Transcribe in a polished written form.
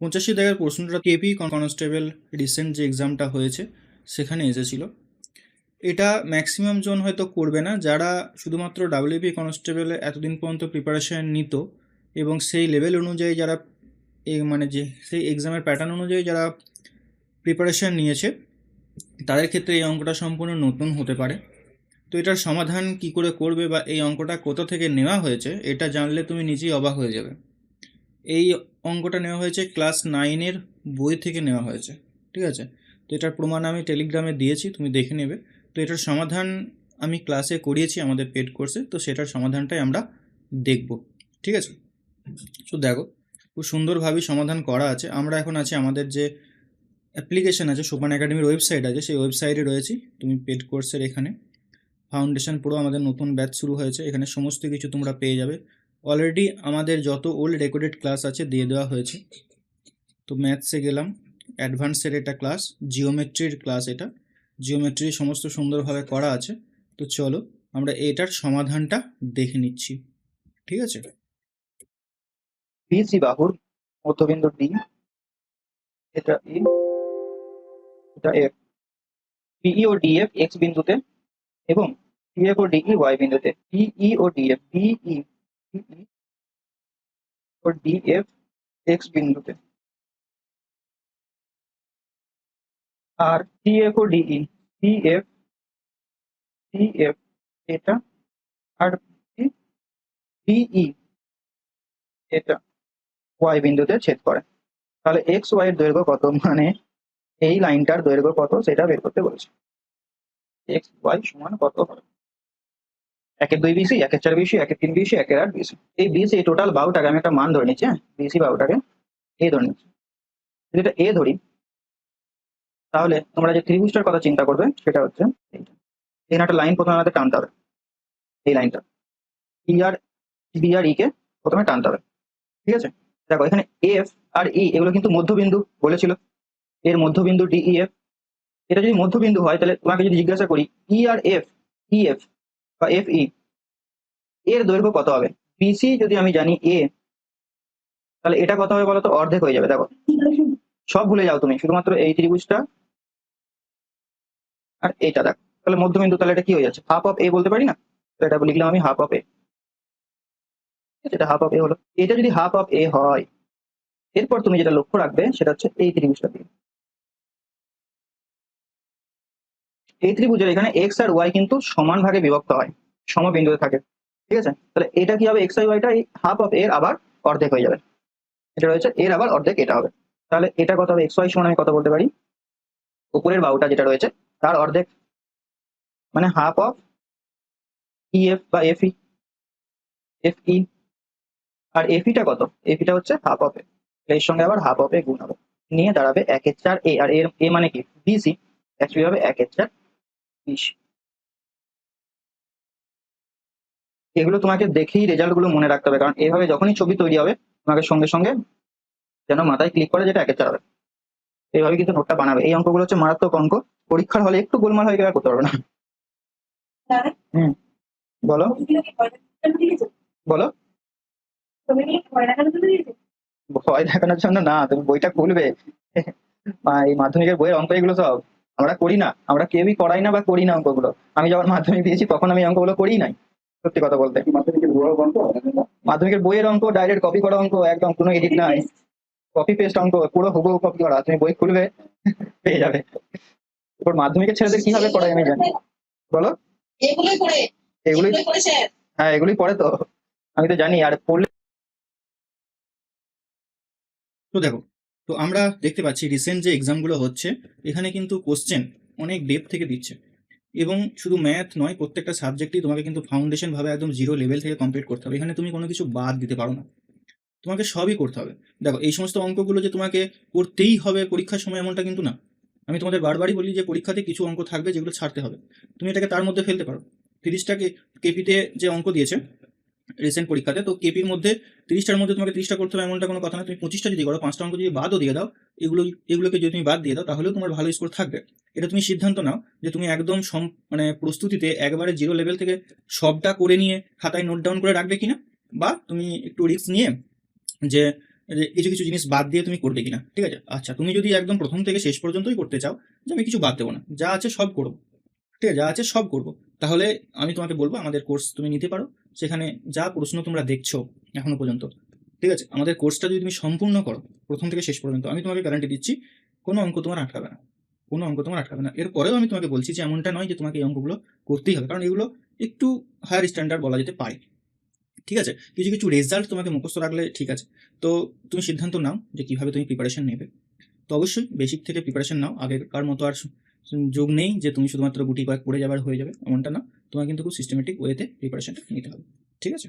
85 দাগের প্রশ্নটা KP constable recent যে এক্সামটা হয়েছে সেখানে এসেছিল। এটা ম্যাক্সিমাম জন হয়তো করবে না, যারা শুধুমাত্র ডাব্লিউপি কনস্টেবলে এতদিন পর্যন্ত প্রিপারেশান নিত এবং সেই লেভেল অনুযায়ী যারা মানে যে সেই এক্সামের প্যাটার্ন অনুযায়ী যারা প্রিপারেশান নিয়েছে তাদের ক্ষেত্রে এই অঙ্কটা সম্পূর্ণ নতুন হতে পারে। তো এটার সমাধান কি করে করবে বা এই অঙ্কটা কোথা থেকে নেওয়া হয়েছে এটা জানলে তুমি নিজেই অবাক হয়ে যাবে। এই অঙ্কটা নেওয়া হয়েছে ক্লাস 9-এর বই থেকে নেওয়া হয়েছে, ঠিক আছে? তো এটার প্রমাণ আমি টেলিগ্রামে দিয়েছি, তুমি দেখে নেবে। তো এটার সমাধান আমি ক্লাসে করিয়েছি আমাদের পেড কোর্সে, তো সেটার সমাধানটাই আমরা দেখব, ঠিক আছে? তো দেখো, খুব সুন্দরভাবে সমাধান করা আছে। আমরা এখন আছি আমাদের যে অ্যাপ্লিকেশান আছে, সোপান একাডেমির ওয়েবসাইট আছে, সেই ওয়েবসাইটে রয়েছি। তুমি পেড কোর্সের এখানে ফাউন্ডেশন পুরো আমাদের নতুন ব্যাচ শুরু হয়েছে, এখানে সমস্ত কিছু তোমরা পেয়ে যাবে। অলরেডি আমাদের যত ওল্ড রেকর্ডেড ক্লাস আছে দিয়ে দেওয়া হয়েছে। তো ম্যাথসে গেলাম, অ্যাডভান্সের এটা ক্লাস, জিওমেট্রির ক্লাস, এটা জিওমেট্রি সমস্ত সুন্দরভাবে করা আছে। তো চলো আমরা এটার সমাধানটা দেখে নিচ্ছি, ঠিক আছে? বিসি বাহুর মধ্যবিন্দু ডি, এটা ই, এটা এফ। পিই ও ডিএফ এক্স বিন্দুতে এবং পিএফ ও ডিই ওয়াই বিন্দুতে। পিই ও ডিএফ, পিই ও ডিএফ এক্স বিন্দুতে, আর পিএফ ও ডিই, পিএফ পিএফ এটা, আর ডিই এটা ওয়াই বিন্দুতে ছেদ করে। তাহলে এক্স ওয়াই এর দৈর্ঘ্য কত, মানে এই লাইনটার দৈর্ঘ্য কত সেটা বের করতে বলেছে। এক্স ওয়াই সমান কত হবে? 1/2 বিসি, 1/4 বিসি, 1/3 বিসি, 1/8 বিসি। এই বিসি টোটাল বাহুটাকে আমি একটা মান ধরে নিচ্ছি, হ্যাঁ, বিসি বাহুটাকে এ ধরে নিচ্ছি। যদি এটা এ ধরি, তাহলে তোমরা যে ত্রিভুজটার কথা চিন্তা করবে সেটা হচ্ছে এইটা। এখানে একটা লাইন প্রথমে আমাদের টানতে হবে, এই লাইনটা ই আর বি আর ই কে প্রথমে টানতে হবে, ঠিক আছে? দেখো এখানে এফ আর ই এগুলো কিন্তু মধ্যবিন্দু বলেছিল, এর মধ্যবিন্দু ডি ই এফ। এটা যদি মধ্যবিন্দু হয় তাহলে তোমাকে যদি জিজ্ঞাসা করি ই আর এফ, ই এফ বা এফ ই এর দৈর্ঘ্য কত হবে? বিসি যদি আমি জানি এ, তাহলে এটা কত হবে বলো তো? অর্ধেক হয়ে যাবে। দেখো সব ভুলে যাও তুমি, শুধুমাত্র এই ত্রিভুজটা আর এইটা দেখো, তাহলে মধ্যবিন্দু, তাহলে এটা কি হয়ে যাচ্ছে? হাফ অফ এ বলতে পারি না? তো এটা লিখলাম আমি হাফ অফ এ, এটা হাফ অফ এ হলো। এটা যদি হাফ অফ এ হয়, এরপর তুমি যেটা লক্ষ্য রাখবে সেটা হচ্ছে এই ত্রিভুজটা দিয়ে। এই ত্রিভুজের এখানে এক্স আর ওয়াই কিন্তু সমান ভাগে বিভক্ত হয়, সমবিন্দুতে থাকে, ঠিক আছে? তাহলে এটা কি হবে? এক্স আর ওয়াইটা এই হাফ অফ এর আবার অর্ধেক হয়ে যাবে। এটা রয়েছে এর আবার অর্ধেক, এটা হবে। তাহলে এটা কত হবে? এক্স ওয়াই সমান আমি কত বলতে পারি? উপরের বাহুটা যেটা রয়েছে তার অর্ধেক, মানে হাফ অফ ই এফ বা এফ ই, এফ ই। আর এফিটা কত? এফিটা হচ্ছে হাফ অফ এ, এর সঙ্গে আবার হাফ অফ এ গুণ হবে, নিয়ে দাঁড়াবে 1/4 এ। আর এর এ মানে কি? বিসি, অ্যাকচুয়ালি হবে 1/4 বিসি। এগুলো তোমাকে দেখেই রেজাল্ট গুলো মনে রাখতে হবে, কারণ এইভাবে যখনই ছবি তৈরি হবে তোমাকে সঙ্গে সঙ্গে যেন মাথায় ক্লিক করে যেটা 1/4 হবে। এইভাবে কিন্তু নোটটা বানাবে। এই অঙ্কগুলো হচ্ছে মারাত্মক অঙ্ক, পরীক্ষার হলে একটু গোলমাল হয়ে গেলে আর করতে পারবে না। হুম, বলো বলো। ভয় দেখানোর জন্য না, তুমি বইটা খুলবে। এই মাধ্যমিকের বইয়ের অঙ্ক এগুলো সব আমরা করি না, আমরা কেউই করাই না বা করি না অঙ্কগুলো। আমি যখন মাধ্যমিক দিয়েছি তখন আমি অঙ্কগুলো করি নাই, সত্যি কথা বলতে। মাধ্যমিকের বইয়ের অঙ্ক ডাইরেক্ট কপি করা অঙ্ক, একদম কোনো এডিট নাই, কপি পেস্ট অঙ্ক, পুরো হুবহু কপি করা। তুমি বই খুলবে পেয়ে যাবে। এরপর মাধ্যমিকের ছেলেদের কিভাবে পড়ায় আমি জানি, বলো। এগুলোই, হ্যাঁ এগুলোই পড়ে তো, আমি তো জানি। আর পড়লে তো দেখো, তো আমরা দেখতে পাচ্ছি রিসেন্ট যে এক্সামগুলো হচ্ছে এখানে কিন্তু কোশ্চেন অনেক ডেপ থেকে দিচ্ছে, এবং শুধু ম্যাথ নয়, প্রত্যেকটা সাবজেক্টই তোমাকে কিন্তু ফাউন্ডেশন ভাবে একদম জিরো লেভেল থেকে কমপ্লিট করতে হবে। এখানে তুমি কোনো কিছু বাদ দিতে পারো না, তোমাকে সবই করতে হবে। দেখো এই সমস্ত অঙ্কগুলো যে তোমাকে করতেই হবে পরীক্ষার সময় এমনটা কিন্তু না। আমি তোমাদের বারবারই বলি যে পরীক্ষাতে কিছু অঙ্ক থাকবে যেগুলো ছাড়তে হবে, তুমি এটাকে তার মধ্যে ফেলতে পারো। 30টাকে কেপিতে যে অঙ্ক দিয়েছে রিসেন্ট পরীক্ষাতে, তো কেপির মধ্যে 30টার মধ্যে তোমাকে 30টা করতে হবে এমনটা কোনো কথা না। তুমি 25টা যদি করো, 5টা অঙ্ক যদি বাদও দিয়ে দাও, এগুলোকে যদি তুমি বাদ দিয়ে দাও তাহলেও তোমার ভালো স্কোর থাকবে। এটা তুমি সিদ্ধান্ত নাও যে তুমি একদম মানে প্রস্তুতিতে একবারে জিরো লেভেল থেকে সবটা করে নিয়ে খাতায় নোট ডাউন করে রাখবে কিনা, বা তুমি একটু রিস্ক নিয়ে যে যে কিছু কিছু জিনিস বাদ দিয়ে তুমি করবে কিনা, ঠিক আছে? আচ্ছা, তুমি যদি একদম প্রথম থেকে শেষ পর্যন্তই করতে চাও যে আমি কিছু বাদ দেবো না, যা আছে সব করবো, ঠিক আছে, যা আছে সব করবো, তাহলে আমি তোমাকে বলবো আমাদের কোর্স তুমি নিতে পারো। সেখানে যা প্রশ্ন তোমরা দেখছো এখনো পর্যন্ত, ঠিক আছে, আমাদের কোর্সটা যদি তুমি সম্পূর্ণ করো প্রথম থেকে শেষ পর্যন্ত, আমি তোমাকে গ্যারান্টি দিচ্ছি কোনো অঙ্ক তোমার আটকাবে না, কোনো অঙ্ক তোমার আটকাবে না। এরপরেও আমি তোমাকে বলছি যে এমনটা নয় যে তোমাকে এই অঙ্কগুলো করতেই হবে, কারণ এগুলো একটু হায়ার স্ট্যান্ডার্ড বলা যেতে পারে, ঠিক আছে? কিছু কিছু রেজাল্ট তোমাকে মুখস্থ রাখলে ঠিক আছে। তো তুমি সিদ্ধান্ত নাও যে কিভাবে তুমি প্রিপারেশন নেবে। তো অবশ্যই বেসিক থেকে প্রিপারেশন নাও, আগেকার মতো আর যোগ নেই যে তুমি শুধুমাত্র গুটি কয়েক পড়ে যাবার হয়ে যাবে, এমনটা না। তোমার কিন্তু খুব সিস্টেমেটিক ওয়েতে প্রিপারেশনটা নিতে হবে, ঠিক আছে?